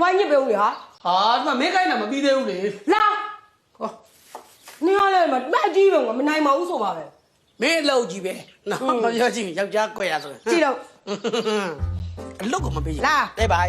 ဝိုင်းညစ်ပဲဦးလေဟာဒီမှာမင်းကိုင်းတာမပြီးသေးဘူးလေလာဟောနင်ကလည်းမအကြီးပဲမနိုင်ပါဘူးဆိုပါပဲမင်းအလုပ်ကြီးပဲနော်ပြောကြည့်ယောက်ျားကွက်ရဆိုကြည့်တော့အလုပ်ကမပေးလာတဲ့ပါ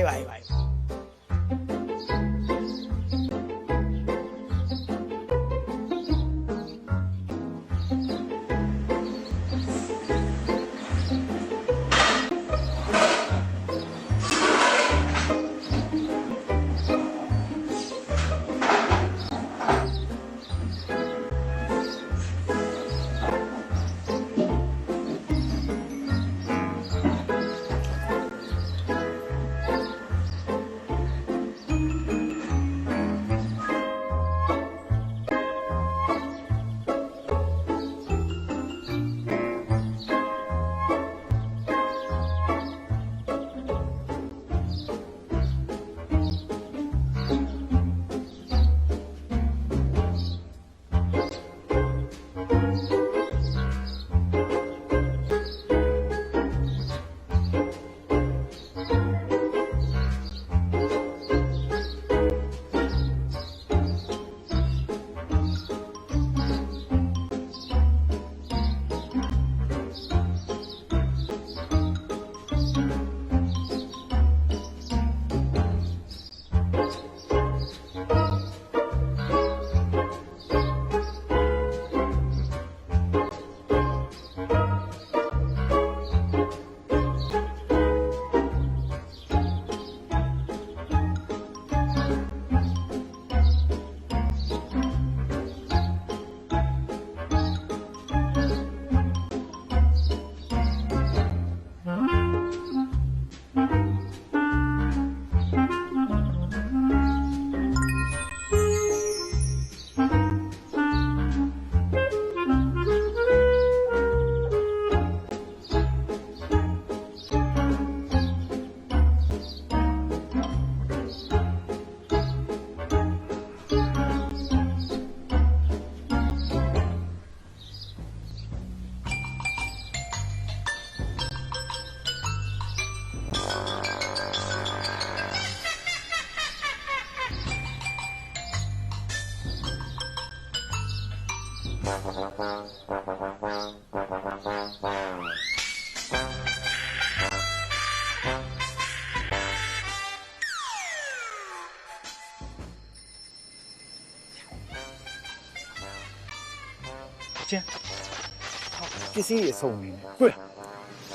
ပစ္စည်းအဆုံးနေတွေ့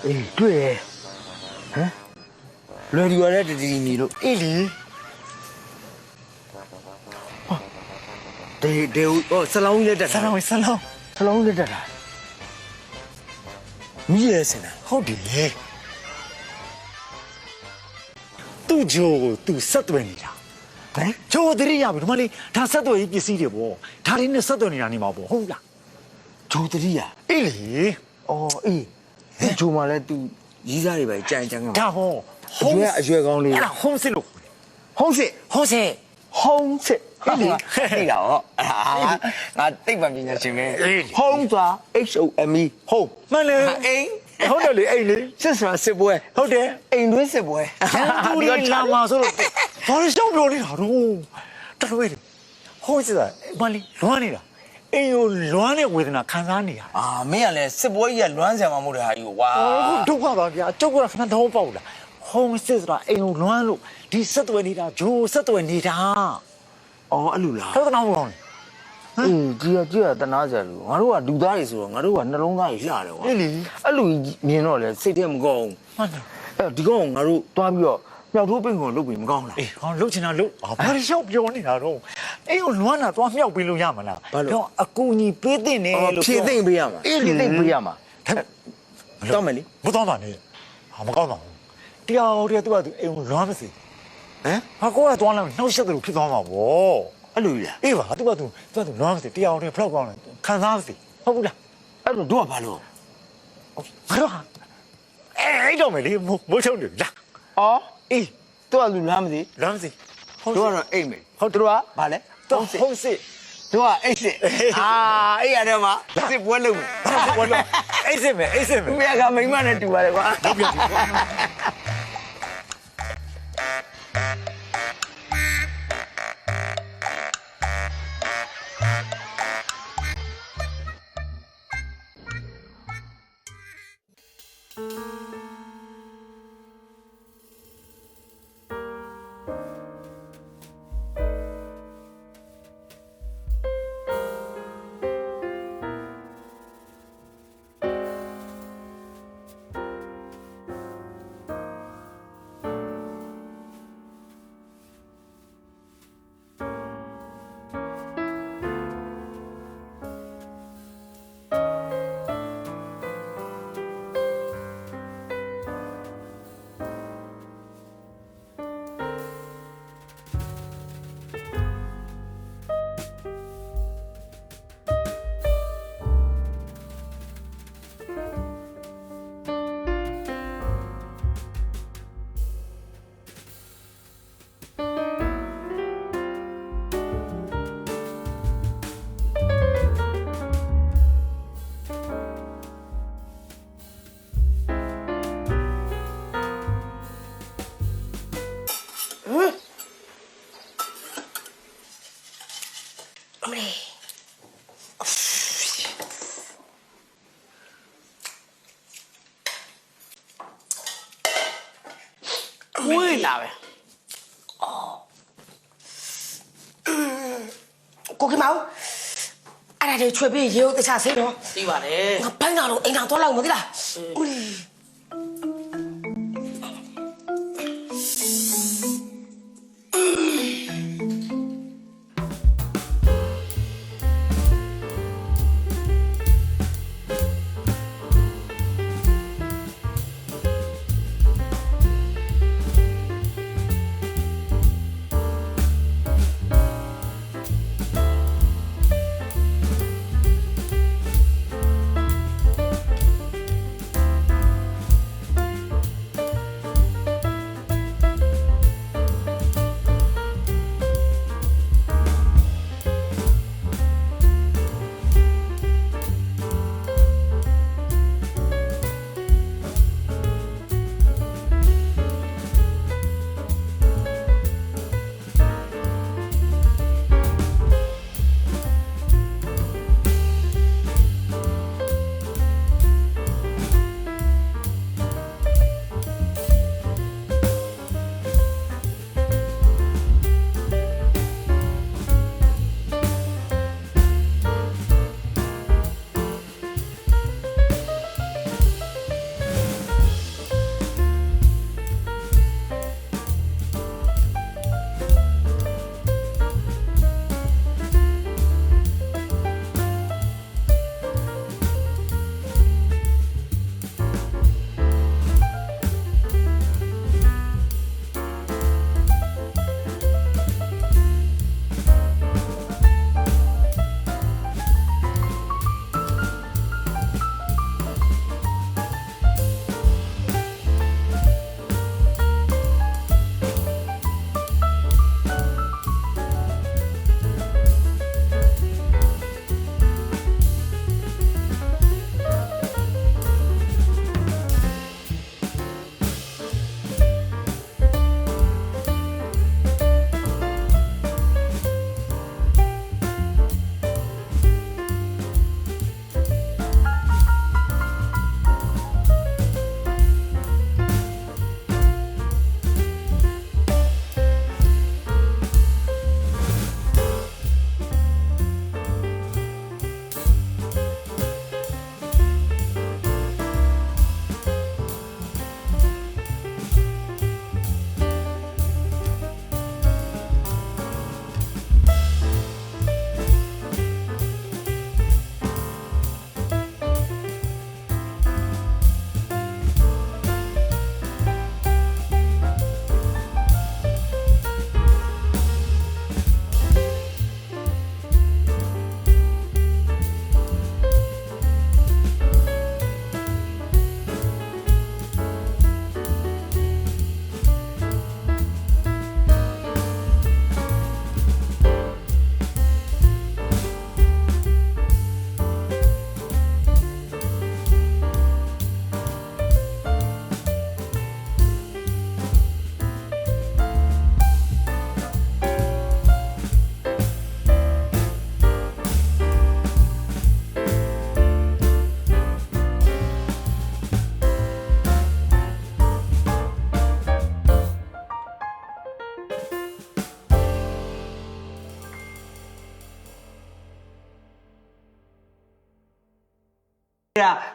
အေးတွေ့ရဟမ်လွယ်ဒီရတဲ့တတိညီလို့အေးလေဒေဟိုဆလောင်းလက်တက်ဆလောင်းလက်တက်တာမြည်ရစင်တာဟုတ်တယ်လေသူ့ဂျိုကိုသူဆက်သွယ်နေတာဟမ်ဂျိုတရိရပြီဒီမလေးဒါဆက်သွယ်ရေးပစ္စည်းတွေပေါ့ဒါလေးနဲ့ဆက်သွယ်နေတာနေမှာပေါ့ဟုတ်လားဂျိုတရိရအေးလေအော်အေးဒီဂျိုမှလည်းသူရီးစားတွေပဲကြံကမှာဒါဟောအရွယ်ကောင်းလေးအဲ့ဒါဟုံးစစ်လို့ဟုံးစစ်အေးလေနေတာဟောငါတိတ်ပံပညာရှင်ပဲဟုံးသွား HOME ဟုံးမှန်လေအိမ်ဟုတ်တယ်လေအိမ်လေစစ်စစ်ပွဲဟုတ်တယ်အိမ်တွင်းစစ်ပွဲဒီကလာမှာဆိုလို့ဘာလို့ရှောက်ပြောနေတာတော့တော်တော်ပဲဟုံးစစ်တာမလေးလွမ်းနေတာအိမ်ကိုလွမ်းတဲ့ဝေဒနာခံစားနေရမင်းကလည်းစစ်ပွဲကြီးကလွမ်းဆံမှာမဟုတ်တဲ့ဟာကြီးကိုဝါဒုက္ခပါဗျာကျုပ်ကခဏတော့ပေါ့လားဟုံးစစ်ဆိုတာအိမ်ကိုလွမ်းလို့ဒီဆက်သွယ်နေတာဂျိုးဆက်သွယ်နေတာအော်အဲ့လိုလားဟုတ်တော့ကောင်းကြီးကတနာစရာလူငါတို့ကလူသားတွေဆိုတော့ငါတို့ကနှလုံးသားကြီးလှတယ်ကွာအေးလေအဲ့လိုမြင်တော့လေစိတ်ထဲမကောင်းဘူးဟုတ်တယ်အဲ့ဒီကောင်ငါတို့တွားပြီးတော့မြောက်ထိုးပိတ်ကိုလုတ်ပြီးမကောင်းလားအေးဟောလုတ်ချင်တာလုတ်ဘာလို့ရှောက်ပြောနေတာတော့အေးကိုလွမ်းတာတွားမြောက်ပြီးလို့ရမလားတော့အကူညီပေးတဲ့နေလို့ဖြည့်သိမ့်ပေးရမှာအေးဖြည့်သိမ့်ပေးရမှာတော့မယ်လေမတော်ပါနဲ့ဟာမကောင်းပါဘူးတရားတော်သူကသူအိမ်ကိုလွမ်းမစီဟမ်ဟာကိုကတွားလာနှောက်ရှက်တယ်လို့ဖြစ်သွားမှာဗောအဲ့လိုကြီးအေးပါသူကလွမ်းမစီတရားတော်ဖလောက်ကောင်းတယ်ခံစားမစီဟုတ်ဘူးလားအဲ့လိုတို့ကဘာလို့ငါတို့ဟာအဲ့တော့မယ်လေမိုးချုံတယ်လားအော်အေးတို့ကလူလွမ်းမစီတို့ကတော့အိမ်မယ်ဟုတ်တို့ကဘာလဲဟုတ်စစ်တို့ကအိတ်စစ်အေးရတယ်မှာစစ်ပွဲလုံးမယ်အိတ်စစ်မယ်မင်းကမိမနဲ့တူပါတယ်ကွာဟုတ်ပြီ会哪呗？过去毛，哎，这吹皮油得啥事咯？对吧嘞？我搬到了，哎，那多老么的啦？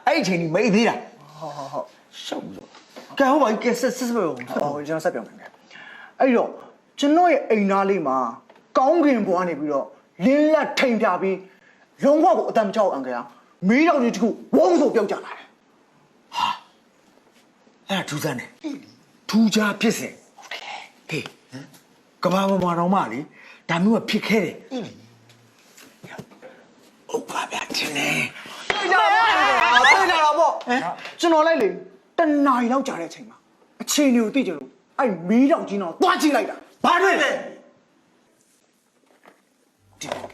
အဲ့အချိန်ကြီးမိသေးတာ ဟုတ်ရှုပ်လို့ ကဲဟုတ်ပါပြီကဲဆက်ပြောကျွန်တော်ဆက်ပြောမယ်အဲ့တော့ကျွန်တော်ရဲ့အိမ်သားလေးမှာကောင်းကင်ဘွားနေပြီးတော့လင်းလက်ထိန်ပြပြီးလုံးဝကိုအတမ်းမချောက်အောင်ခင်ဗျာမီးတော်ကြီးတခုဝုန်းဆိုပြောက်ကြလာတယ်ဟာအဲ့ဒါထူးဆန်းတယ်ထူးခြားဖြစ်စဉ်ဟုတ်တယ်ဟေးကဘာမတော်မလေးဒါမျိုးကဖြစ်ခဲ့တယ်ဟုတ်ပါဗျာချင်းနေတွေ့ကြတာပေါ့ကျွန်တော်လိုက်လေတနာရီလောက်ကြာတဲ့အချိန်မှာအချိန်တွေကိုသိကြလို့အဲ့မီးတောင်ကြီးတော့တွားကြည့်လိုက်တာဘာတွေ့လဲဒီဟမ်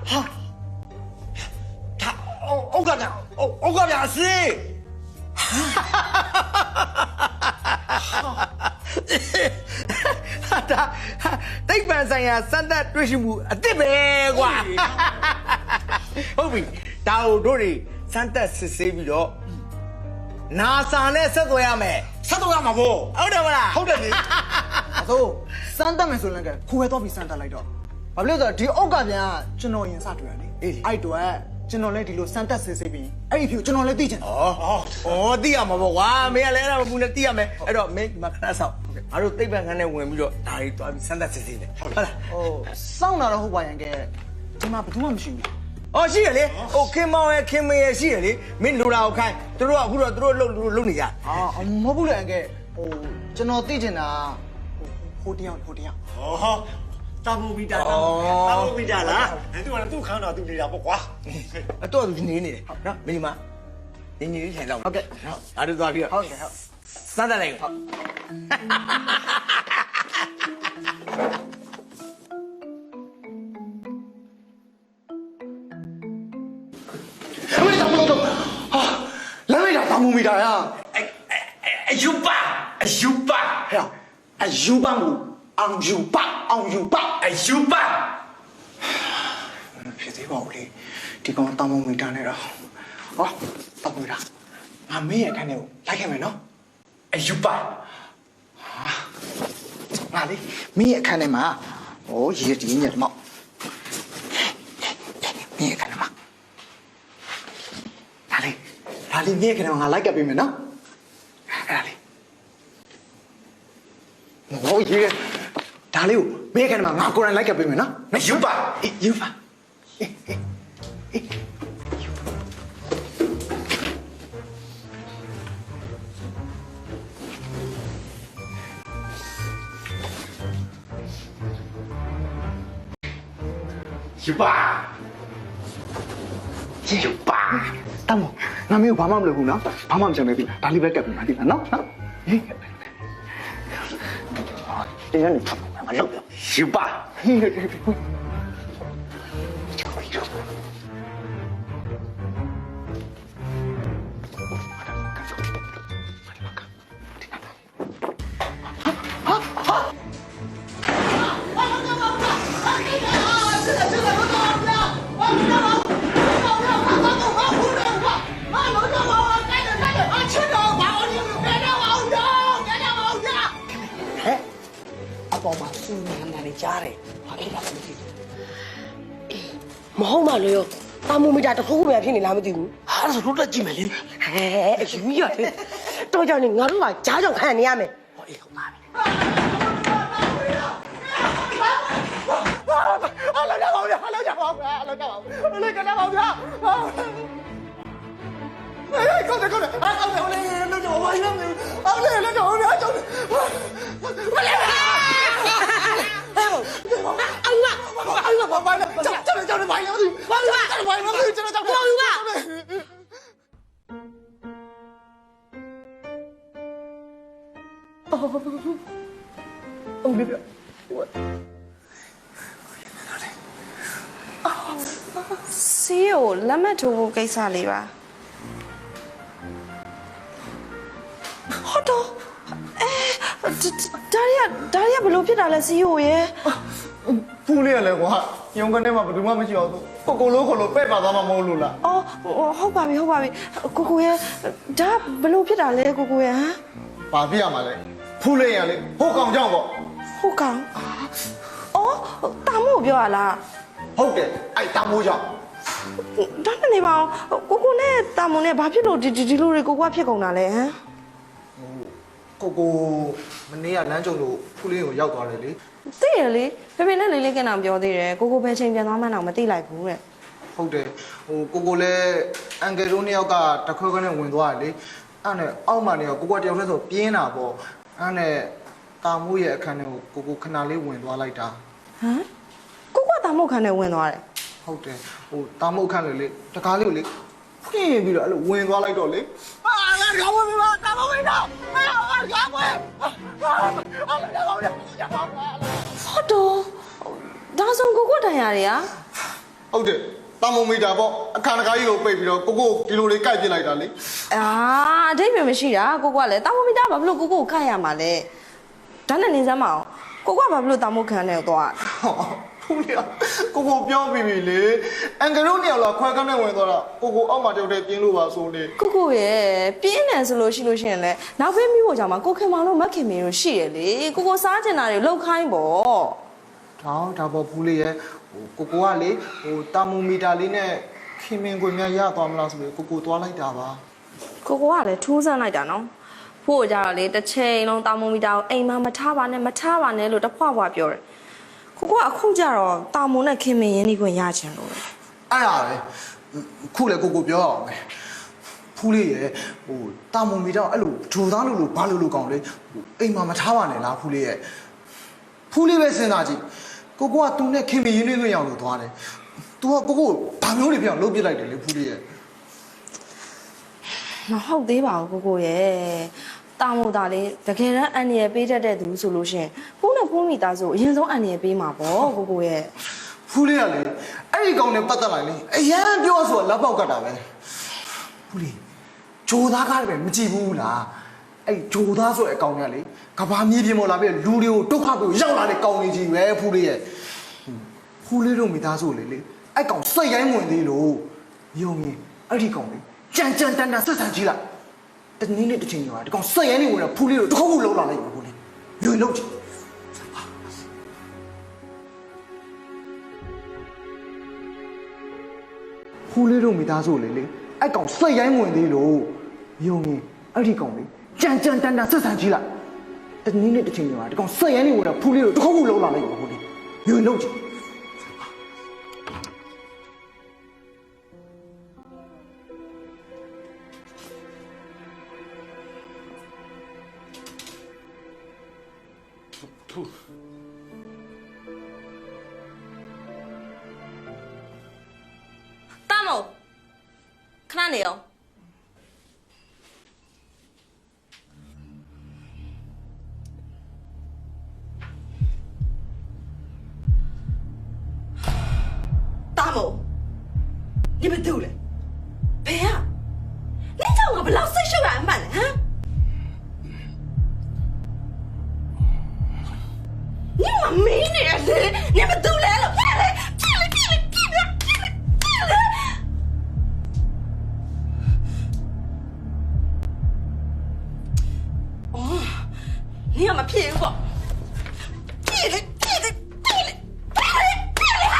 ဟာ他欧哥讲欧哥表示ဒါတိတ်ပံဆိုင်ရာစမ်းသပ်တွေ့ရှိမှုအစ်စ်ပဲကွာ ဟုတ်ပြီဒါတို့တွေစမ်းတက်စစ်ဆေးပြီးတော့နာဆာနဲ့ဆက်သွယ်ရမယ် ဆက်တော့ရမှာပေါ့ ဟုတ်တယ်မလား ဟုတ်တယ်လေ အသို့စမ်းတက်မယ်ဆိုရင်လည်းခိုးပဲတော့ပြီးစမ်းတက်လိုက်တော့ဘာဖြစ်လို့လဲဆိုတော့ဒီအုတ်ကပြန်ကကျွန်တော်ရင်စတွေ့ရတယ်အဲ့တော့ကျွန်တော်လည်းဒီလိုစမ်းတက်စစ်စစ်ပြီးအဲ့ဒီဖြူကျွန်တော်လည်းသိချင်တယ် ဩသိရမှာပေါ့ကွာမင်းကလည်းအဲ့ဒါမပူနဲ့သိရမယ်အဲ့တော့မင်းဒီမှာခဏဆောက်ငါတို့သိပ္ပံခန်းနဲ့ဝင်ပြီးတော့ဒါတွေတွားပြီးစမ်းတက်စစ်ဆေးတယ်ဟုတ်လား ဟိုစောင့်လာတော့ဟုတ်ပါရင်ကဲဒီမှာဘယ်သူမှမရှိဘူး อ๋อရှိရလေဟိုခင်မောင်ရဲ့ခင်မေရဲ့ရှိရလေမင်းလိုတာကိုခိုင်းသူတို့ကအခုတော့သူတို့လုံနေကြ မဟုတ်ဘူးလေအန်ကဲဟိုကျွန်တော်သိချင်တာဟိုတယောက် ဟောတာမူမီတာတာမူမီတာလားသူကလည်းသူ့ခန်းတော်သူနေတာပေါ့ကွာ အတော့သူနေနေတယ်နော်မင်းဒီမှာနေနေလေးထိုင်တော့ ဟုတ်ကဲ့ အားတို့သွားပြီးတော့ ဟုတ်ကဲ့ဟုတ် စမ်းတက်လိုက်ဟုတ် ဟဲ့တောင်တော့ဟာလမ်းလိုက်တာတောင်မူမီတာရ အယူပါဟဲ့အယူပန်းဘူးအောင်ယူပအယူပါ ဖြစ်သေးပါဦးလေဒီကောင်တောင်မူမီတာနဲ့တော့ဟောတောင်မူမီတာငါမင်းရဲ့အခန်းထဲကိုလိုက်ခဲ့မယ်နော် အယူပါ ငါလေမင်းရဲ့အခန်းထဲမှာဟိုရေဒီညက်တော့မင်းရဲ့အခန်းထဲမှာဒါလေးမင်းရဲ့အခန်းထဲမှာငါလိုက်ကပ်ပေးမယ်နော်အဲ့ဒါလေးဟိုရေဒါလေးကိုမင်းရဲ့အခန်းထဲမှာငါကိုယ်တိုင်လိုက်ကပ်ပေးမယ်နော် အယူပါ ယူပါ ယူပါတမ်းငါမင်းကိုဘာမှမလုပ်ဘူးနော်ဘာမှမချင်ပဲပြီဒါလေးပဲကပ်ပြီးမှသိလားနော်ဟေးတရားနေဖတ်မှာမလုပ်ဘူး ယူပါ ဟေးပေါ်မှာစူနာနာနေကြားတယ်ဘာဖြစ်လာလဲမသိဘူးမဟုတ်မှလို့ရောတာမူမီတာတစ်ခုခုများဖြစ်နေလားမသိဘူး ဟာဆိုတို့တက်ကြည့်မယ်လေ ဟဲအယူရတယ်တော့ကြောင့်နေငါတို့ကကြားကြောင်ခံနေရမယ် ဟောအေးဟုတ်ပါပြီ အလောက်ကြပါဦးအလောက်ကြပါဦးအလောက်ကြပါဦးအလောက်ကြပါဦးဗျာအေးကောင်းတယ်ဟိုလေလောက်ကြပါဦးဘာလို့အောင်လေလောက်ကြပါဦးဗျာကျောင်းမလဲအယူဘာလဲကျောင်းဘာလဲဘာလဲကျွန်တော်ဘာလဲကျွန်တော်ဘာလဲအောင်ပြီ စီးကိုလက်မှတ်ထိုးဖို့ကိစ္စလေးပါဟုတ်တော့ဒါရီကဘလို့ဖြစ်တာလဲစီးကိုရဲ့ ဖူးလေးရလဲကွာရုံကနေမှာဘယ်သူမှမရှိအောင်သူကိုလိုခေါ်လို့ပဲ့ပါသွားမှာမဟုတ်လို့လား အော်ဟုတ်ပါပြီကိုရဲ့ဒါဘလို့ဖြစ်တာလဲကိုရဲ့ဟမ် ဘာဖြစ်ရမှာလဲဖူးလေးရလဲဟိုကောင်ကြောင့်ပေါ့ ဟုတ်ကောင်အော်တာမို့ပြောရလား ဟုတ်တယ်အဲ့တာမိုးကြောင့် ဒါနဲ့နေပါအောင်ကိုနဲ့တာမွန်နဲ့ဘာဖြစ်လို့ဒီလိုတွေကိုကဖြစ်ကုန်တာလဲဟမ် ကိုမနေ့ကလမ်းကြုံလို့ဖူးလေးကိုရောက်သွားတယ်လေ သိရလေဖေဖေနဲ့လေးလေးကင်အောင်ပြောသေးတယ်ကိုပဲချိန်ပြန်သွားမှန်းတော့မသိလိုက်ဘူးတဲ့ ဟုတ်တယ်ဟိုကိုလည်းအန်ကယ်တို့နှစ်ယောက်ကတခွဲခွဲနဲ့ဝင်သွားတယ်လေအဲ့နဲ့အောက်မှာနေရောကိုတယောက်တည်းဆိုပြင်းတာပေါ့အဲ့နဲ့တာမိုးရဲ့အခန်းထဲကိုခဏလေးဝင်သွားလိုက်တာ ဟမ်ကိုတာမုတ်ခန်းနဲ့ဝင်သွားတယ် ဟုတ်တယ်ဟိုတာမိုးအခန်းလေတကားလေးကိုလေဖွင့်ပြီးတော့အဲ့လိုဝင်သွားလိုက်တော့လေကောင်းပါပြီပါတာမိုးဝင်တော့ကောင်းပါအဲ့ဒါကောင်းရပါဘူး ဟုတ်တော့ဒါဆိုကိုတန်ရတွေอ่ะ ဟုတ်တယ်တာမိုမီတာပေါ့အခါတကားကြီးကိုပိတ်ပြီးတော့ကိုဒီလိုလေးကိုက်ပြစ်လိုက်တာလေ အာအတိတ်ပဲမရှိတာကိုကလည်းတာမမီတာဘာဖြစ်လို့ကိုခတ်ရမှာလဲဒါနဲ့နေစမ်းမအောင်ကိုကဘာဖြစ်လို့တာမုတ်ခန်းနဲ့သွား ဖူးလေးကိုပြောပြီးပြီလေအန်ကတို့နေရာလာခွဲကန်းနဲ့ဝင်သွားတာကိုအောက်မှာတယောက်တည်းပြင်းလို့ပါဆိုနေ ကိုရဲ့ပြင်းတယ်ဆိုလို့ရှိရင်လည်းနောက်ဖေးမိဖို့ကြောင့်မှကိုခင်မောင်တို့မခင်မင်းတို့ရှိရလေကိုစားကျင်တာတွေလောက်ခိုင်းပေါ့ဒါပေါ်ဖူးလေးရဲ့ကိုကလေတာမိုမီတာလေးနဲ့ခင်မင်းကိုများရသွားမလားဆိုပြီးကိုသွားလိုက်တာပါကိုကလည်းထူးဆန်းလိုက်တာနော်ဖို့ကြတော့လေတစ်ချိန်လုံးတာမိုမီတာကိုအိမ်မှာမထားပါနဲ့လို့တဖွာပြောတယ်ကိုကအခုကြတော့တာမိုနဲ့ခင်မင်းရင်းနှီးခွင့်ရချင်လို့အဲ့ဒါပဲခုလေကိုပြောအောင်မယ်ဖူးလေးရဲ့တာမိုမီတာအဲ့လိုဂျိုသားလို့ဘာလို့ကောင်းလဲအိမ်မှာမထားပါနဲ့လားဖူးလေးရဲ့ဖူးလေးပဲစဉ်းစားကြည့်ကိုကသူနဲ့ခင်မင်းရင်းနှီးခွင့်ရအောင်လို့သွားတယ်သူကကိုဘာမျိုးတွေပြောင်းလုပ်ပြလိုက်တယ်လေဖူးလေးရဲ့မဟုတ်သေးပါဘူးကိုရဲ့တာမိုတာလေးတကယ်တမ်းအန်ရပေးတတ်တဲ့သူဆိုလို့ရှင်ဖူးနဲ့ဖူးမိသားစုအရင်ဆုံးအန်ရပေးမှာပေါ့ကိုရဲ့ဖူးလေးကလေအဲ့ဒီကောင်နဲ့ပတ်သက်လိုက်လေအရန်ပြောဆိုလက်ပေါက်ကတ်တာပဲဖူးလေးဂျိုသားကားလည်းမကြည့်ဘူးလားအဲ့ဂျိုသားဆိုတဲ့အကောင်ကလေကဘာမြေပြင်ပေါ်လာပြီးလူတွေကိုဒုက္ခပြီးရောက်လာတဲ့ကောင်ကြီးကြီးပဲဖူးလေးရဲ့ဖူးလေးတို့မိသားစုလေအဲ့ကောင်စိတ်ရိုင်းဝင်သေးလို့ယုံရင်အဲ့ဒီကောင်လေကြမ်းတမ်းဆက်ဆံကြည့်လိုက်တနည်းနဲ့တစ်ချိန်ကျော်ဒီကောင်စိတ်ရိုင်းနေဝင်တော့ဖူးလေးတို့တစ်ခုခုလုံးလာလိုက်ပါဖူးလေးလွင်လုံးကြည့်ဖူးလေးတို့မိသားစုလေအဲ့ကောင်စိတ်ရိုင်းဝင်သေးလို့ယုံရင်အဲ့ဒီကောင်လေကြမ်းတမ်းဆက်ဆံကြည့်လိုက်တနည်းနဲ့တစ်ချိန်ကျော်ဒီကောင်စိတ်ရိုင်းနေဝင်တော့ဖူးလေးတို့တစ်ခုခုလုံးလာလိုက်ပါဖူးလေးလွင်လုံးကြည့်တာမိုခဏနေအောင်တာမို你们都了ဘယ်อ่ะ你ကြောင့်ငါဘယ်လောက်စိတ်ရှုပ်ရအမှန်လဲဟမ်你妈没你了，你们都来了，别来，别来！哦，你要么骗我，别来哈！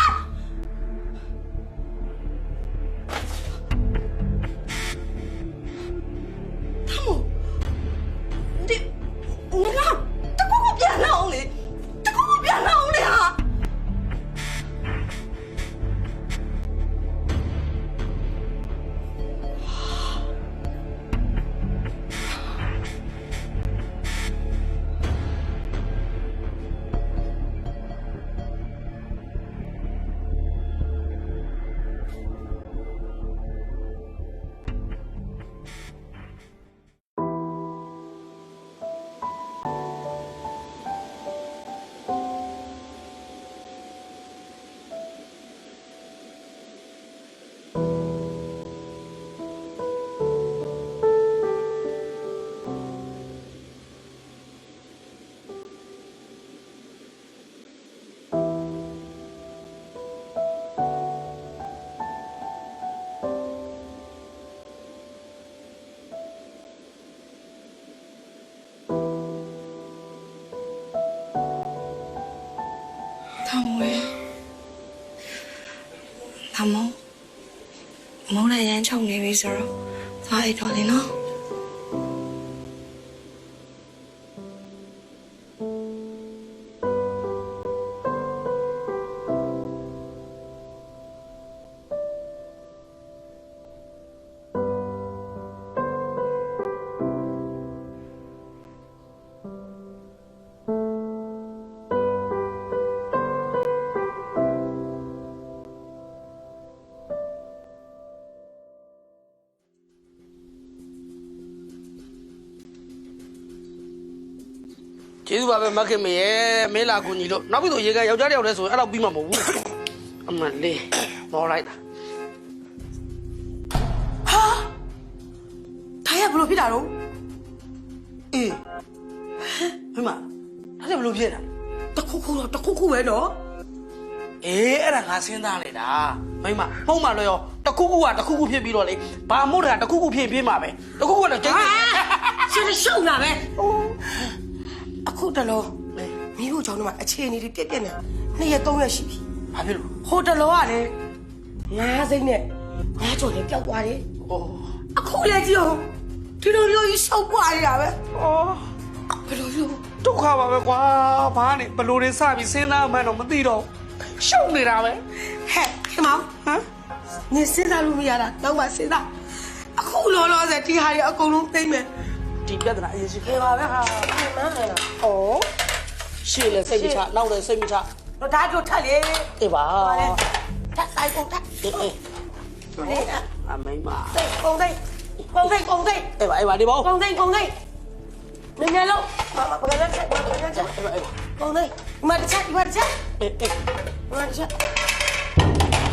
他们，你看，这给我变了你。别闹了呀！他冇嚟演唱嘅 visa 咯，快啲嚟咯。ကျေးဇူးပါပဲမခင်မေရဲ့မင်းလာကူညီလို့နောက်ပြီးတော့ရေကယောက်ျားတယောက်တည်းဆိုရင်အဲ့တော့ပြီးမှာမဟုတ်ဘူးအမလေးမော်လိုက်တာဟာဒါရဘလို့ဖြစ်တာတော့အေးမမဒါလည်းဘလို့ဖြစ်တာတခုခုပဲနော် အေးအဲ့ဒါငါစဉ်းစားနေတာမိမဟုတ်မှလို့ရောတခုခုကတခုခုဖြစ်ပြီးတော့လေဘာမို့တာတခုခုဖြစ်မှာပဲတခုခုကတော့ကျိတ် ရှင်ရှုံလာပဲအခုတလောမိဖို့ကြောင့်တော့အခြေအနေတွေပြက်ပြက်နေ2ရက်3ရက်ရှိပြီ ဘာဖြစ်လို့ ဟိုတလောကလေ9စိမ့်နဲ့9ကြော်လေးပျောက်သွားတယ် ဩ အခုလည်းကြည့်အောင်ဒီလိုမျိုးကြီးရှောက်ပွားနေတာပဲဘယ်လိုမျိုး ဒုက္ခပါပဲကွာဘာနဲ့ဘလို့တွေစပြီးစဉ်းစားမှန်းတော့မသိတော့ရှုံနေတာပဲ ဟဲ့ခင်မောင်ဟမ်နေစဉ်းစားလို့မရတာတော့မှစဉ်းစားအခုလောလောဆယ်ဒီဟာတွေအကုန်လုံးသိမ့်မယ် ဒီပြဿနာအရင်ရှိ ခေပါပဲဟာပြန်မဟဲ့လားဩ ရှေ့လဲစိတ်မချနောက်လဲစိတ်မချ တော့ဒါတို့ထက်လေ အေးပါ ထက်ဆိုင်ကုန်ထက် အေးအေး နေအ အမိမ သိကုန်သိကုန်သိကုန်သိ အေးပါအေးပါဒီဘော ကုန်သိကုန်သိနည်းနည်းလုံးမပကလည်းချက်ပကလည်းချက် အေးပါအေးပါ ကုန်သိဒီမှာတစ်ချက်ဒီမှာတစ်ချက် အေးအေး ဒီမှာတစ်ချက်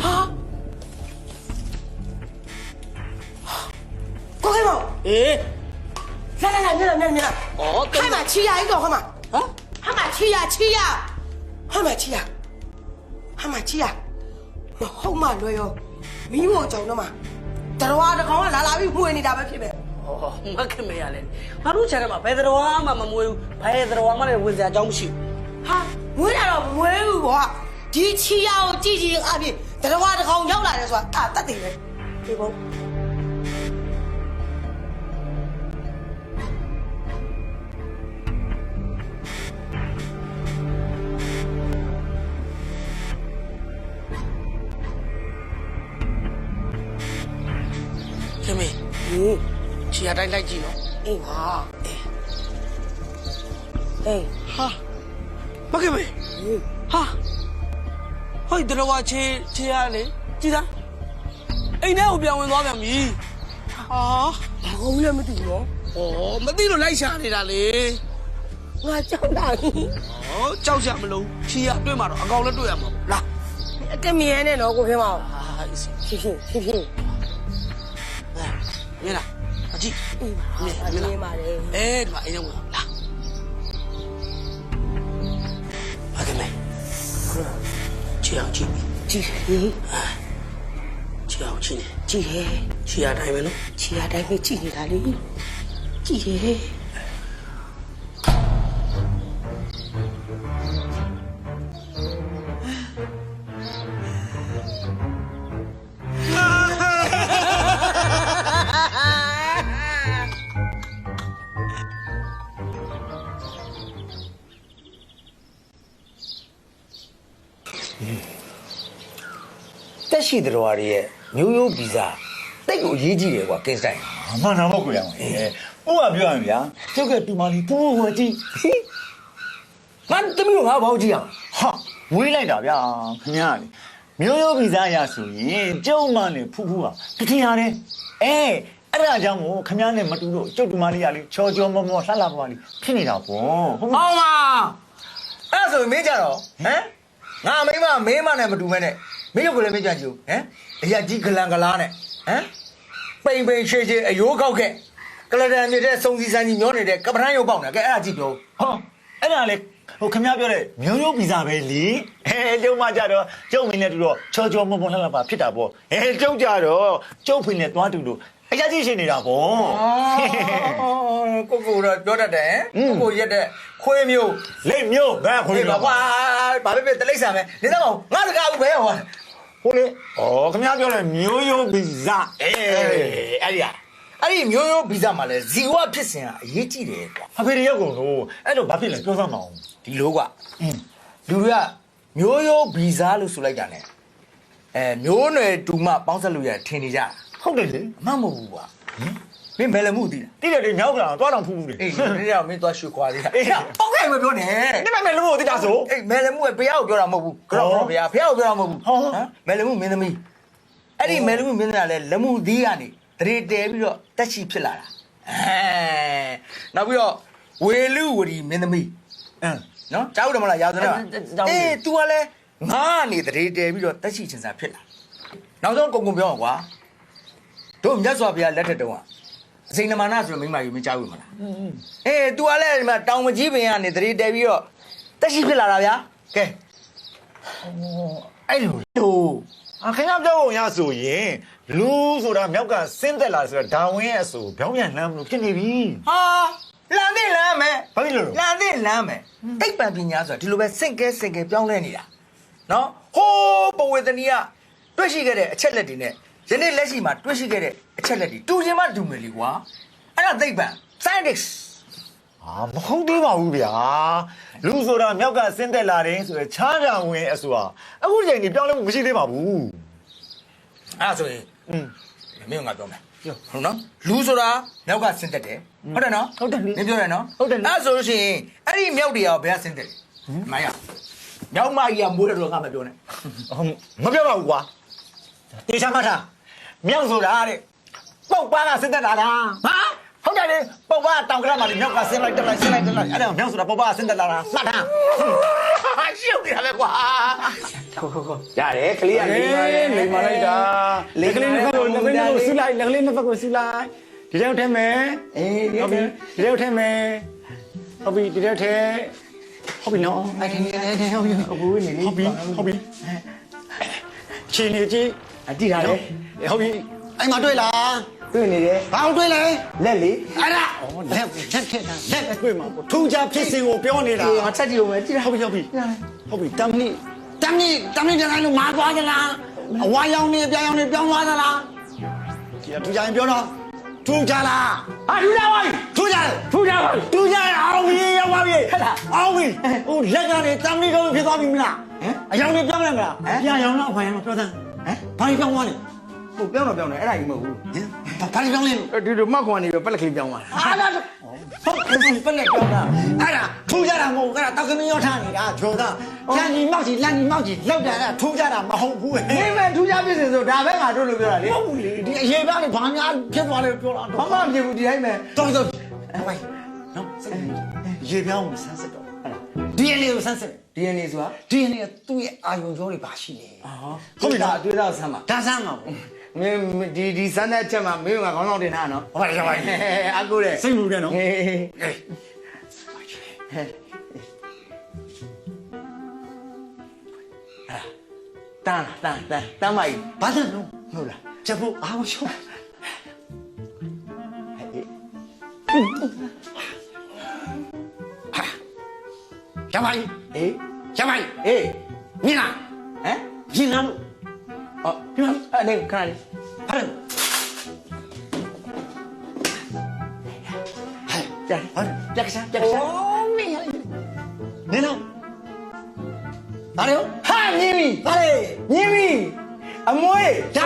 ဟာကိုဟဲ့မော အေး 来来来，你来，你来，你来。哦海马吃呀，一个海马。啊海马吃呀，吃呀。海马吃呀，海马吃呀。好嘛了哟，没我讲的嘛。但是话这讲话拉拉比不会你打不起呗。ဩမခင်မရလဲငါတို့ချန်တယ်မှာဘယ်တော်မှမမွေးဘူးဘယ်တော်မှလည်းဝင်စရာအကြောင်းမရှိဘူး 哈，我那了不会不？ဒီချီရကိုကြည့်ကြည့်အပြင်တရဝါတစ်ကောင်ရောက်လာတယ်ဆိုတာတတ်တယ်ပဲဒီဘုံ ခင်မေချီရတိုင်းလိုက်ကြည့်နော် အေးပါအေးဟဟာမခင်မေဟာဟိုဒီတော့ချီရလေကြည်သားအိမ်ထဲကိုပြန်ဝင်သွားပြန်ပြီဟာ ဘာလို့လဲမသိဘူးနော် ဩမသိလို့လိုက်ရှာနေတာလေ ငါကြောက်တာ ဩကြောက်ရမလို့ချီရတွေ့မှာတော့အကောင်လည်းတွေ့ရမှာလား အတမီရဲနဲ့တော့ကိုဖေမောင် ဟာအေးစီ ဖြည်းဖြည်းဖြည်းဖြည်း မြင်လားအကြည့် အေးပါမြင်ပါတယ် အဲဒီမှာအိမ်ထဲဝင်လာဘာကမဲချီအောင်ကြည့် ကြည့်ဟင် ချီအောင်ကြည့်နေ ကြည့်ဟဲ့ ချီရတိုင်းပဲနော် ခြေရတိုင်းပဲကြည့်နေတာလေကြည့်ဟဲ့ တက်ရှိတော်ရရဲ့မျိုးရိုးဗီဇတိတ်ကိုအရေးကြီးတယ်ကွာကင်းဆိုင် မှန်တာပေါ့ကိုရအောင်ဥပပြောရရင်ဗျာကျုပ်ကတူမလေးတူဟိုကြည့် ငါတမီးတို့ငါဘောက်ကြည့်အောင် ဟာဝေးလိုက်တာဗျာခင်ဗျားလေမျိုးရိုးဗီဇရဆိုရင်ကျုံမနဲ့ဖူးဖူးကတထင်ရတယ်အဲ့ဒါကြောင့်မို့ခင်ဗျားနဲ့မတူတော့ကျုပ်တူမလေးကလေချောချောမောမောလှလှပွားလေးဖြစ်နေတာပေါ့ဟုတ် ဟောင်းပါအဲ့ဆိုမင်းကြတော့ဟမ်ငါမိမနဲ့မတူမဲနဲ့မင်းရုပ်ကလေးမင်းကြကြည့်ဟမ်အရာကြီးဂလန်ဂလားနဲ့ဟမ်ပိန်ရှေရှေအယိုးခောက်ခဲ့ကလဒန်မြစ်တဲ့စုံစီစမ်းကြီးမျောနေတဲ့ကပ္ပန်းရုပ်ပေါက်နေကဲအဲ့ဒါကြည့်ပြော ဟောအဲ့ဒါလေဟိုခင်ဗျားပြောတဲ့မျိုးရိုးဗီဇပဲလေကျုံမကြတော့ကျုံမင်းနဲ့တူတော့ချောချောမောမောလှလှပါဖြစ်တာပေါ့ကျုပ်ကြတော့ကျုပ်ဖိနဲ့သွားတူလို့အရာကြီးရှိနေတာပေါ့ ကိုတော့ပြောတတ်တယ်ကိုရက်တဲ့ခွေးမျိုး လိတ်မျိုးငါခွေး ဘာကွာဘာပဲတလိမ့်ဆာမယ်နေတော့ငါတကားဘူးပဲဟော ဟိုလေခင်ဗျားပြောတဲ့မျိုးရိုးဗီဇအဲ့ဒီမျိုးရိုးဗီဇမှာလဲဇီဝဖြစ်စဉ်ကအရေးကြီးတယ်ကွာ အဖေရရက်ကုန်လို့အဲ့တော့ဘာဖြစ်လဲပြောစမ်းမအောင် ဒီလိုကွာလူတွေကမျိုးရိုးဗီဇလို့ဆိုလိုက်ကြတယ်မျိုးနွယ်တူမပေါင်းဆက်လို့ရထင်နေကြ ဟုတ်တယ်လေ အမှန်မဟုတ်ဘူးကွာမင်းဘယ်လမှုသိလား တိတယ်လေမြောက်ကလာသွားတော့ဖူးဖူးလေ အေးဒီတော့မင်းသွားရွှေခွာသေးတာအေးပေါက်ခဲ့မပြောနဲ့ ဒီမဲ့မဲ့လို့တိတာဆို အေးမဲလမှုကဘုရားကိုပြောတာမဟုတ်ဘူးကတော့ဘုရားကိုပြောတာမဟုတ်ဘူးမဲလမှုမင်းသမီးအဲ့ဒီမဲလမှုမင်းသမီးကလည်းလက်မှုသီးကနေတရေတဲပြီးတော့တက်ချီဖြစ်လာတာနောက်ပြီးတော့ဝေလူဝရီမင်းသမီးနော်ကြားဦးတယ်မလားရာဇနာအေး तू ကလည်းငါကနေတရေတဲပြီးတော့တက်ချီချင်စားဖြစ်လာနောက်ဆုံးကုန်ပြောအောင်ကွာတို့မြတ်စွာဘုရားလက်ထက်တုန်းကအစိန်နမာနဆိုတော့မိမယူမကြားဘူးမလားအေး तू ကလည်းဒီမှာတောင်မကြီးပင်ကနေတရေတဲပြီးတော့တက်ရှိဖြစ်လာတာဗျာကဲ အဲ့လိုလို့ ခင်ဗျားပြောဖို့ရဆိုရင်လူဆိုတာမြောက်ကဆင်းသက်လာဆိုတာဒါဝင်ရဲ့အဆိုပြောင်းပြန်လှမ်းမလို့ဖြစ်နေပြီ ဟာလမ်းသိလမ်းမယ် ဘာဖြစ်လို့ လမ်းသိလမ်းမယ်တိတ်ပံပညာဆိုတာဒီလိုပဲစင့်ကဲပြောင်းလဲနေတာနော်ဟိုးပဝေသနီကတွေ့ရှိခဲ့တဲ့အချက်လက်တွေနဲ့ယနေ့လက်ရှိမှာတွေ့ရှိခဲ့တဲ့အချက်လက်တွေတူချင်းမှတူမယ်လေကွာအဲ့ဒါသိပ္ပံ scientist မဟုတ်သေးပါဘူးဗျာလူဆိုတာမြောက်ကဆင်းသက်လာတယ်ဆိုရယ်ချားကြဝင်အဆိုဟာအခုချိန်ကြီးပြောင်းလဲမှုမရှိသေးပါဘူး အဲ့ဒါဆိုရင်မင်းကငါပြောမယ်ဟုတ်နော်လူဆိုတာမြောက်ကဆင်းသက်တယ်ဟုတ်တယ်နော်ဟုတ်တယ်မင်းပြောတယ်နော်ဟုတ်တယ်အဲ့ဆိုလို့ရှိရင်အဲ့ဒီမြောက်တွေကဘယ်ကဆင်းသက်လဲမရမြောက်မကြီးကမိုးတယ်တော့ငါမပြောနဲ့ မပြောပါဘူးကွာတေချာမှတ်ထားမြောက်ဆိုတာတဲ့ပုတ်ပါကဆင်းသက်လာတာဟာဟုတ်တယ်လေပုတ်ပါတောင်ကလေးမှာမြောက်ကဆင်းလိုက်တက်လိုက်ဆင်းလိုက်တက်လိုက်အဲ့ဒါမြောက်ဆိုတာပုတ်ပါကဆင်းသက်လာတာမှတ်ထား ရှုပ်နေတာပဲကွာခိုရတယ်ကလေးကလိမ္မာလိုက်တာ လက်ကလေးနှစ်ဖက်ကိုဆူလိုက်လက်ကလေးနှစ်ဖက်ကိုဆူလိုက်ဒီတဲ့ထဲမယ်အေးဟုတ်ပြီဒီတဲ့ထဲမယ်ဟုတ်ပြီဒီတဲ့ထဲဟုတ်ပြီနော်အဲ့ဒီဟုတ်ပြီအခုနေလေဟုတ်ပြီချင်းနေကြီးအတိထားတယ်ဟုတ်ပြီအဲ့မှာတွေ့လားတွေ့နေတယ်ဘာတွေ့လဲလက်လေအဲ့ဒါလက်ထက်တာလက်တွေ့မှာထူးခြားဖြစ်စဉ်ကိုပြောနေတာငါချက်ကြည့်လို့မယ်ကြည့်ဟုတ်ပြီတမ်းနေပြန်လာလို့မာသွားကြလားအဝါရောင်နေပြောင်းသွားသလားကြည့်ထူးခြားရင်ပြောတော့ထူးခြားလားဟာထူးခြားပါပြီထူးခြားအောင်ပြီရောက်ပါပြီဟဲ့လားအောင်ပြီဟိုလက်ကနေတမ်းနေတော့ဖြစ်သွားပြီမလားအရောင်နေပြောင်းလိုက်မလားပြန်ရောင်တော့အဖိုင်ရောင်ပြောသားဘာကြီးပြောင်းသွားလဲ ဟိုပြောင်းတော့ပြောင်းတယ်အဲ့ဒါကြီးမဟုတ်ဘူး ဘာကြီးပြောင်းလဲ ဒီလိုမှတ်ခွန်နေပဲပက်ကလေးပြောင်းသွားတာ အားလားဟုတ်ပလက်ပြောင်းတာအဲ့ဒါထူးကြတာမဟုတ်ဘူးအဲ့ဒါတောက်ကမင်းရောထားနေတာဂျိုသားလန်ကြီးမောက်ကြီးလောက်တာအဲ့ထူးကြတာမဟုတ်ဘူး နေမဲ့ထူးခြားဖြစ်စဉ်ဆိုဒါပဲငါတို့လိုပြောတာလေ ဟုတ်ဘူးလေဒီအရေးပါလေဘာများဖြစ်သွားလဲပြောတာ ဘာမှမဖြစ်ဘူးဒီတိုင်းပဲ တော်ဟိုင်းနော်ရေပြောင်းဆန်းစစ်တော့ DNA ကိုဆန်းစစ် DNA ဆိုတာ DNA ကသူ့ရဲ့အာယုံကြောတွေပါရှိတယ်ဟုတ်ပြီလား အတွေ့အကြုံဆမ်းပါ ဒါဆန်းမှာပေါ့ မင်းဒီစမ်းတဲ့အချက်မှာမင်းကခေါင်းဆောင်တင်တာနော် ဟုတ်ပါရဲ့ အကူတဲ့ စိတ်လူတယ်နော် တန်းမကြီး ဘာလဲနော် ဟုတ်လား ချက်ဖို့အားမရှုံးကျမကြီးအေးကျမကြီးအေးမြင်လားဟမ်မြင်လားလို့အော်ဒီမှာအဲ့ဒါခဏလေးဟာလဲကြက်စားမင်းနေနော်ဘာလဲဟာမြင်ပြီဘာလဲမြင်ပြီအမွေးဒါ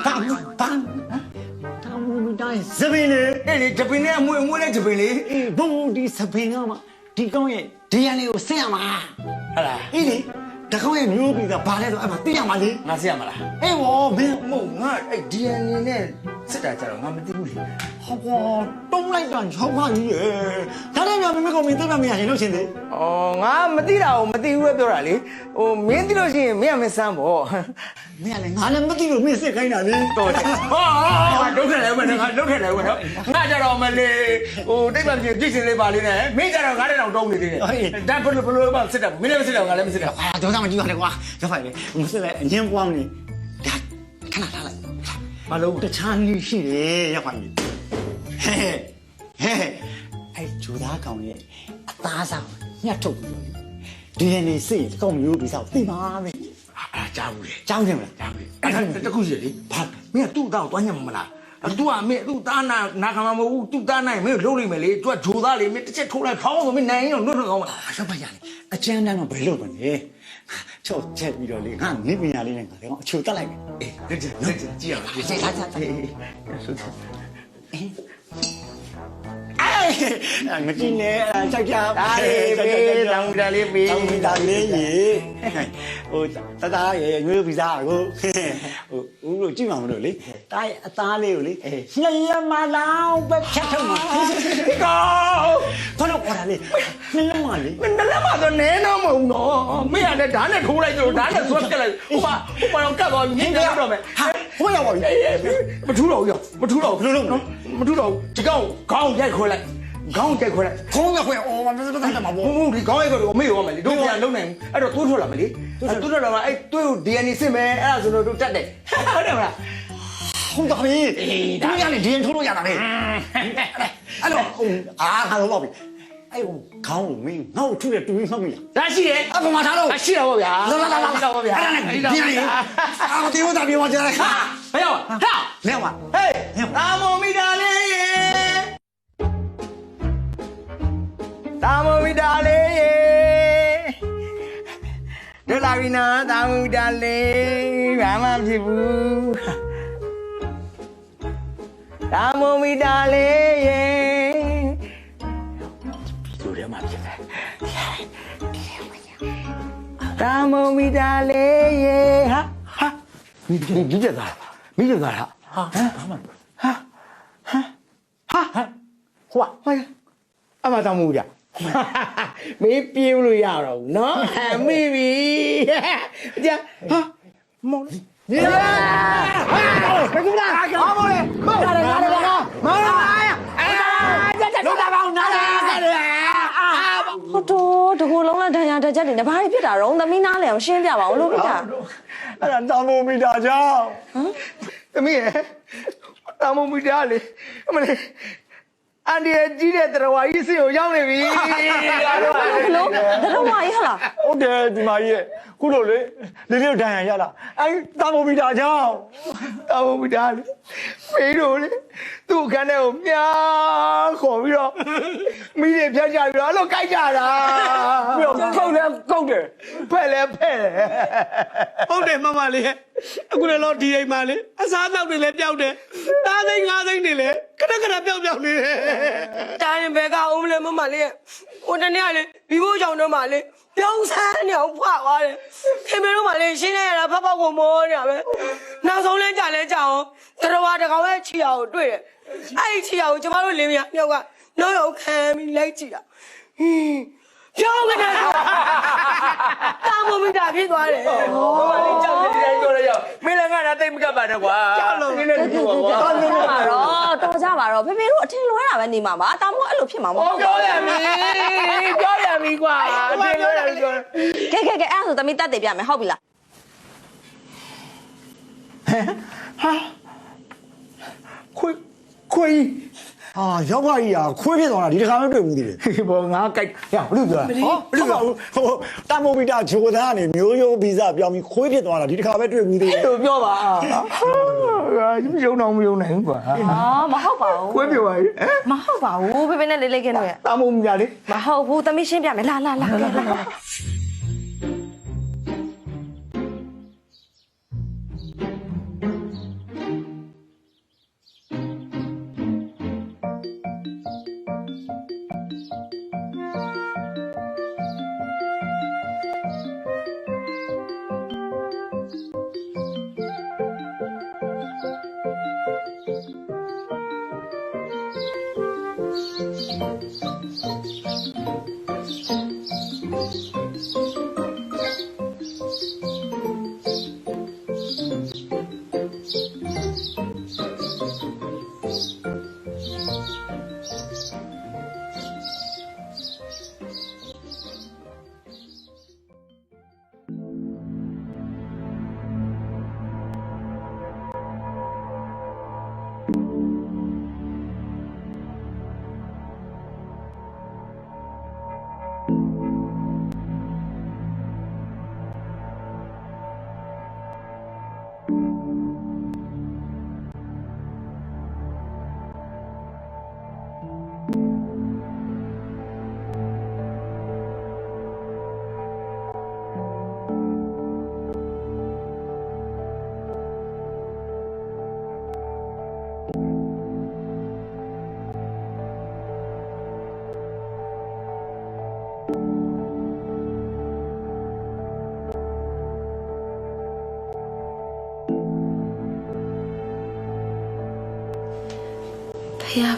ဘာတာမူမတိုင်းဇပင်လေအဲ့ဒီဂျပင်နဲ့အမွေနဲ့ဂျပင်လေဘုံဒီဇပင်ကမှဒီကောင်းရဲ့ DNA ကိုဆင်းရမှာဟုတ်လားအေးလေတကောင်းရဲ့မျိုးပြီးကဘာလဲဆိုအဲ့မှာသိရမှာလေငါဆင်းရမှာလားအေးဗောမင်းမဟုတ်ငါအဲ့ DNA နဲ့စစ်တာကြတော့ငါမသိဘူးလေဟောတုံးလိုက်တော့ချောင်းပါကြီးရဲ့ဒါနဲ့များမင်းကောင်မင်းသိမှမရရင်လို့ရှင်သေးဩငါမသိတာကိုမသိဘူးပဲပြောတာလေဟိုမင်းသိလို့ရှိရင်မင်းကမစမ်းဗောမင်းကလည်းငါလည်းမသိလို့မင်းစစ်ခိုင်းတာလေတော်တယ်ဟာဒုက္ခလည်းပဲငါဒုက္ခလည်းပဲငါကြတော့မလေးဟိုတိတ်မှပြည့်စင်လေးပါလေးနဲ့မင်းကြတော့ငါတဲ့တော့တုံးနေသေးတယ်ဒါဘလို့မှစစ်တာမင်းလည်းမစစ်တော့ငါလည်းမစစ်တော့အာဒေါသမကြည့်ပါနဲ့ကွာရောက်ပါလေမစစ်လိုက်အငင်းပွားမနေဒါခဏထားလိုက်မလို့တခြားနည်းရှိတယ်ရောက်ပါလေဟဲအဲ့ဂျူသားကောင်ရဲ့အသားစားညှက်ထုတ်ပြီးဒီနေ့စိတ်ကောင်းမျိုးပြီးစားသိပါမယ်အားကြောက်ဘူးလေကြောက်တယ်မလားကြောက်တယ်အဲ့ဒါတခုရှိလေဘာမင်းကသူ့အသားကိုတွားညံ့မလားသူကမင်းသူ့သားနာခံမှာမဟုတ်ဘူးသူ့သားနိုင်မင်းလုံးလိမ့်မယ်လေသူကဂျိုသားလေမင်းတစ်ချက်ထိုးလိုက်ဖောင်းဆိုမင်းနိုင်ရင်တော့နှုတ်ကောင်းမှာရောက်ပါရလေအကျန်းတန်းတော့ဘယ်လိုမလဲချော့ချက်ပြီးတော့လေငါနစ်ပညာလေးနဲ့ငါလည်းအချိုတက်လိုက်မယ်အေးလက်ကြည့်ရအောင်စိတ်ထားချအေးမကြည့်နဲ့ကြောက်ကြပါပေးတောင်းကြလေးပေးတောင်းကြလေးရေဟိုတသားရေငွေဗီဇာကိုဟိုဦးလို့ကြည့်မှာမလို့လေတားရဲ့အသားလေးကိုလေညရမလောင်းပဲဖြတ်ထုတ်မှာဒီကောဘာလို့ခေါ်တာလေနှလုံးမလေးနှလုံးမဆိုနဲတော့မဟုတ်တော့မင်းကလည်းဓာတ်နဲ့ထိုးလိုက်လို့ဓာတ်နဲ့ဆွဲပြက်လိုက်ဟိုမှာကတ်သွားမြင်းကြတော့မယ်ဟာဟိုရောက်ပါပြီမထူးတော့ဘူးရောမထူးတော့ဘူးဘယ်လိုလုပ်နော်မထူးတော့ဘူးဒီကောင်ခေါင်းရိုက်ခွဲလိုက်ခေါင်းကြိုက်ခွဲလိုက်ခေါင်းကခွဲအော်မမစပတ်တယ်မှာဘောဟုတ်ဒီခေါင်းရိုက်ခွဲတော့မေ့ရောမယ်လေတို့ပြန်လုံ နိုင်အဲ့တော့တိုးထွက်လာမလေတိုးထွက်လာမှာအဲ့တွေးကို DNA စစ်မယ်အဲ့ဒါဆိုတော့တို့တက်တယ်ဟုတ်တယ်မလား ဟုတ်တာပြီဒီရလေဒီရင်ထိုးလို့ရတာလေအဲ့တော့ငါတော့ပေါ့ပြီအဲ့ဟိုခေါင်းကိုမင်းငါ့ကိုထုတဲ့တူကြီးမှတ်မိလား ဒါရှိတယ် အဲ့ပေါ်မှာထားလို့ ရှိတာပေါ့ဗျာ လာလာလာလာ ပေါ့ဗျာ အဲ့ဒါနဲ့ဒီရလေအာတေဝတာပြေမကြလိုက် ဘယ်ရောက်ဟာ လဲမှာ ဟေးတာမမီတာလေးရေတာမမီတာလေးရေတို့လာပြီနော်တာမမီတာလေးဘာမှဖြစ်ဘူးတာမမီတာလေးရေဒီလိုထဲမှာဖြစ်တယ်တာမမီတာလေးရေဟာမိပြတ်သွားတာဟာဘာမှဟာဟိုအမတော်မူကြမေးပြေးလို့ရတော့ဘူးနော်မေးပြီကြာဟာမော်လေးနေလာဘယ်ကူလာဘာမို့လဲမော်လာမော်လာလုံးတာကောင်းနားလာဟိုတော့တကူလုံးနဲ့ဒဏ်ရာတစ်ချက်တွေနဲ့ဘာဖြစ်တာတော့သမီးနားလဲအောင်ရှင်းပြပါဦးလို့ပြတာ အဲ့ဒါတာမိုမီတာကြောင့် သမီးရဲ့တာမမူတာလေအမလေးအန်ဒီရဲ့ကြီးတဲ့တရဝါကြီးစီကိုရောက်နေပြီ ဘလို့တော့ဝါကြီးဟလား ဟုတ်တယ်ဒီမကြီးရဲ့ခုလို့လေလေးလေးဒဏ်ရာရလာအဲ့တာမိုမီတာကြောင့် တာမမူတာလေဖေးတို့လေသူ့ခန်းထဲကိုမြားခေါ်ပြီးတော့မိတွေဖြတ်ကြပြီးတော့အဲ့လိုကြိုက်ကြတာ ပြီးတော့ကုတ်လဲကုတ်တယ် ဖက်လဲဖက်တယ် ဟုတ်တယ်မမလေးအခုလည်းတော့ဒီအိမ်မှာလေအစားအသောက်တွေလည်းပျောက်တယ်သားသိန်း၅သိန်းတွေလည်းခဏခဏပျောက်နေတယ် တာရင်ဘဲကအောင်မလဲမမလေးဟိုတနေ့ကလေဘီဘိုးကြောင့်တော့မလေးပြောင်းဆန်းနေအောင်ဖွာသွားတယ်ခင်မတို့မလေးရှင်းနေရတာဖဖကိုမောနေတာပဲနောက်ဆုံးလဲကြာအောင်တရဝါတကောင်ရဲ့ချီအောင်တွေ့တယ်အဲ့ဒီချီအောင်ကျမတို့လင်းမရမြောက်ကနှောရုံခံပြီးလိုက်ကြည့်တာပြောင်းကနေတာမမီတာဖြစ်သွားတယ် မမလေးကြောက်နေတိုင်းပြောရရောက်မင်းလည်းငါတော့တိတ်မကပ်ပါနဲ့ကွာကြောက်လို့မင်းလည်းပြောပါကွာ တော်ကြပါတော့ဖေဖေတို့အထင်လွဲတာပဲနေမှာပါတာမို့အဲ့လိုဖြစ်မှာမဟုတ်ဘူး ပြောရမည်ကွာအတင်းပြောရတယ်ပြော ကဲအဲ့ဒါဆိုသမီးတက်တယ်ပြမယ်ဟုတ်ပြီလား ခွေး ဟာရောက်ပါကြီးอ่ะခွေးဖြစ်သွားတာဒီတစ်ခါမှတွေ့ဘူးသေးတယ် ဘောငါကြိုက်ရဘလို့ပြောတာ ဟောဘယ်လိုဟိုတာမိုမီတာဂျိုသားကနေမျိုးရိုးဗီဇပြောင်းပြီးခွေးဖြစ်သွားတာဒီတစ်ခါပဲတွေ့ဘူးသေးတယ် လို့ပြောပါငါရုံတော့မယုံနိုင်ဘူးကွာ မဟုတ်ပါဘူး ခွေးပြောပါရဲ့ မဟုတ်ပါဘူးဖေဖေနဲ့လေးလေးကင်းတို့ရဲ့ တာမုံမြာလေ မဟုတ်ဘူးသမီးရှင်းပြမယ်လာကဲလာ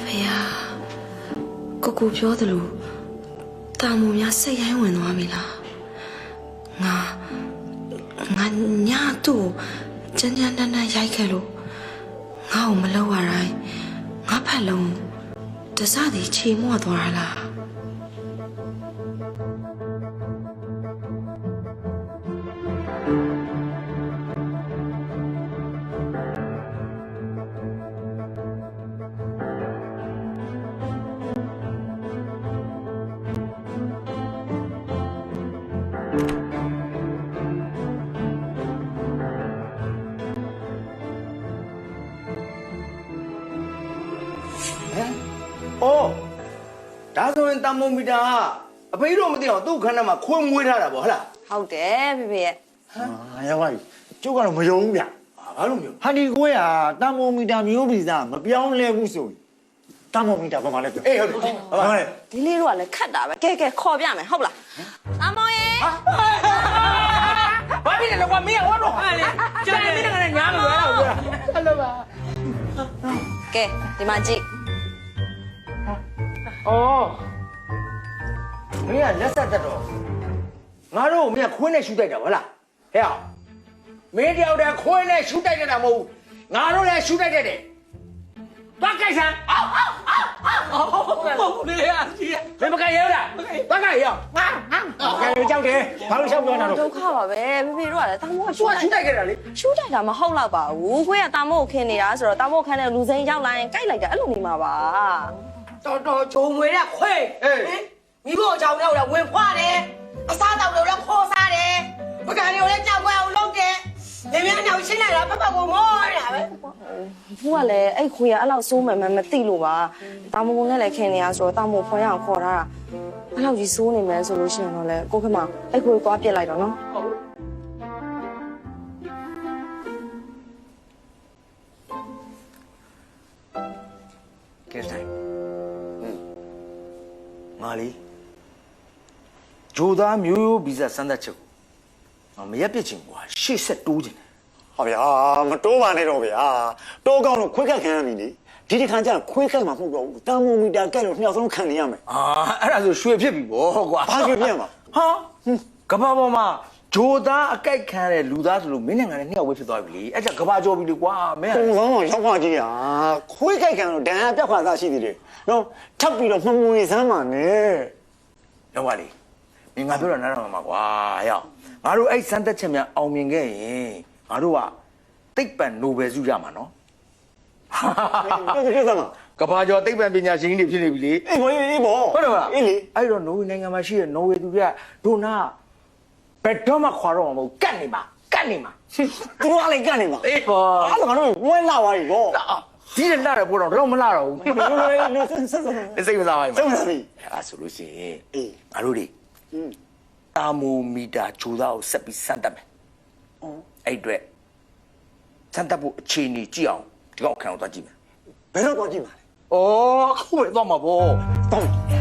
ဖေကိုပြောသလိုတာမုံများစိတ်ရိုင်းဝင်သွားပြီလားငါညသူ့ကြမ်းကြမ်းတမ်းတမ်းရိုက်ခဲ့လို့ငါ့ကိုမလောက်ရတိုင်းငါဖက်လုံးတစသည်ချေမွသွားတာလား အော်ဒါဆိုရင်တာမိုမီတာအဖေတို့မသိအောင်သူ့ခန်းထဲမှာခွင်းမွေးထားတာပေါ့ဟုတ်လား ဟုတ်တယ်ဖေဖေရဲ့ ဟာရောက်ပါပြီကျုပ်ကတော့မယုံဘူးဗျ ဘာလို့မျိုး ဟာဒီကွဲကတန်မိုမီတာမျိုးဗီဇမပြောင်းလဲဘူးဆိုရင်တန်မိုမီတာဘာမှလဲပြော အေးဟုတ်တယ်ဟုတ်ပါလေ ဒီလေးတို့ကလည်းခတ်တာပဲကဲခေါ်ပြမယ်ဟုတ်လားတာမောင်ရေ ဘာဖြစ်လဲကွာမင်းကဟောတော့ဟာလေကျန်မင်းကလည်းညားမလွယ်တော့ဘူးဟုတ်လို့ပါ ကဲဒီမှာကြည့် အော်မင်းကလက်ဆက်တက်တော့ငါတို့မင်းကခွင်းနဲ့ရှူတိုက်တာဟုတ်လားဟဲ့အောင်မင်းတယောက်တည်းခွင်းနဲ့ရှူတိုက်တာမဟုတ်ဘူးငါတို့လည်းရှူတိုက်တယ်သွားကြိုက်စမ်းဟုတ်လေအကြီးမင်းမကြိုက်ရလားသွားကြိုက်ရငါကြောက်တယ်ဘာလို့ရှောက်ပြောနေတာ ဒုက္ခပါပဲဖေဖေတို့ကလည်းတာမောက သူကရှူတိုက်ခဲ့တာလေ ရှူးတိုက်တာမဟုတ်တော့ပါဘူးခွေးကတာမောကိုခင်းနေတာဆိုတော့တာမောခန်းတဲ့လူစိမ်းရောက်လာရင်ကြိုက်လိုက်တာအဲ့လိုနေမှာပါ တော်ဂျုံငွေတဲ့ခွေမိဖို့ကြောင့်တော့ဝင်ဖွားတယ်အစားတောက်လို့လည်းခေါ်စားတယ်ပကံတွေကိုလည်းကြောက်ွယ်အောင်လုပ်တယ်နေမြန်းအောင်ရှင်းလိုက်တာဖက်ဖက်ကိုမောနေတာပဲ ဘူးကလည်းအဲ့ခွေးကအဲ့လောက်စိုးမှန်မှမသိလို့ပါတာမောနဲ့လည်းခင်းနေတာဆိုတော့တာမောဖွားရအောင်ခေါ်ထားတာအဲ့လောက်ကြီးစိုးနေမယ်ဆိုလို့ရှိရင်တော့လေကိုခင်မအဲ့ခွေးသွားပြစ်လိုက်တော့နော် ကဲဆိုင်ငါလေးဂျိုသားမျိုးဗီဇစမ်းသပ်ချက်ကိုငါမရက်ပြစ်ချင်ကွာရှေ့ဆက်တိုးချင်တယ် ဟောဗျာမတိုးပါနဲ့တော့ဗျာတိုးကောင်းတော့ခွေးခက်ခံရပြီလေဒီတစ်ခါကျခွေးခက်မှာမဟုတ်တော့ဘူးတန်မိုမီတာကက်လို့နှစ်ယောက်ဆုံးခံနေရမယ် အာအဲ့ဒါဆိုရွှေဖြစ်ပြီဗောကွာ ဘာဖြစ်ပြန်မှာ ဟာကဘာပေါ်မှာဂျိုသားအကြိုက်ခံတဲ့လူသားဆိုလို့မင်းနဲ့ငါနဲ့နှစ်ယောက်ဝေးဖြစ်သွားပြီလေအဲ့ဒါကဘာကြောပြီလေကွာမင်း ပုံစံတော့ရောက်သွားကြီးဟာခွေးခက်ခံတော့ဒဏ်ရာပြတ်ခွာသားရှိသေးတယ်နော်ထပ်ပြီးတော့မှမွေစမ်းပါနဲ့ တော့ပါလေမင်းငါပြောတာနားထောင်မှာကွာရောက်ငါတို့အဲ့စမ်းသပ်ချက်များအောင်မြင်ခဲ့ရင်ငါတို့ကသိပ္ပံနိုဘယ်ဆုရမှာနော် ပြတ်စမ်းပါ ကဘာကျော်သိပ္ပံပညာရှင်ကြီးတွေဖြစ်နေပြီလေ အေးဘောအေးဘော ဟုတ်တယ်မလား အေးလေ အဲ့တော့နော်ဝေနိုင်ငံမှာရှိတဲ့နော်ဝေသူတွေကဒိုနာဘယ်တော့မှခွာတော့မှာမဟုတ်ကတ်နေမှာ သူတို့ကလည်းကနေမှာ အေးဘော အဲ့ဒါကတော့ဝဲလာသွားပြီဗော ဒီနဲ့လာတယ်ပို့တော့တော့မလာတော့ဘူး ဆက်ဆက် စိတ်မစားပါဘူး ဆက်ပါပြီ အဲ့ဆိုလို့ရှိရင် အေး ငါတို့တွေတာမိုမီတာဂျိုသားကိုဆက်ပြီးစမ်းသပ်မယ်အဲ့အတွက်စမ်းသပ်ဖို့အခြေအနေကြည့်အောင်ဒီကောင်ခံအောင်သွားကြည့်မယ် ဘယ်တော့တော့ကြည့်ပါလဲ ဩအခုပဲသွားမှာဗော တော့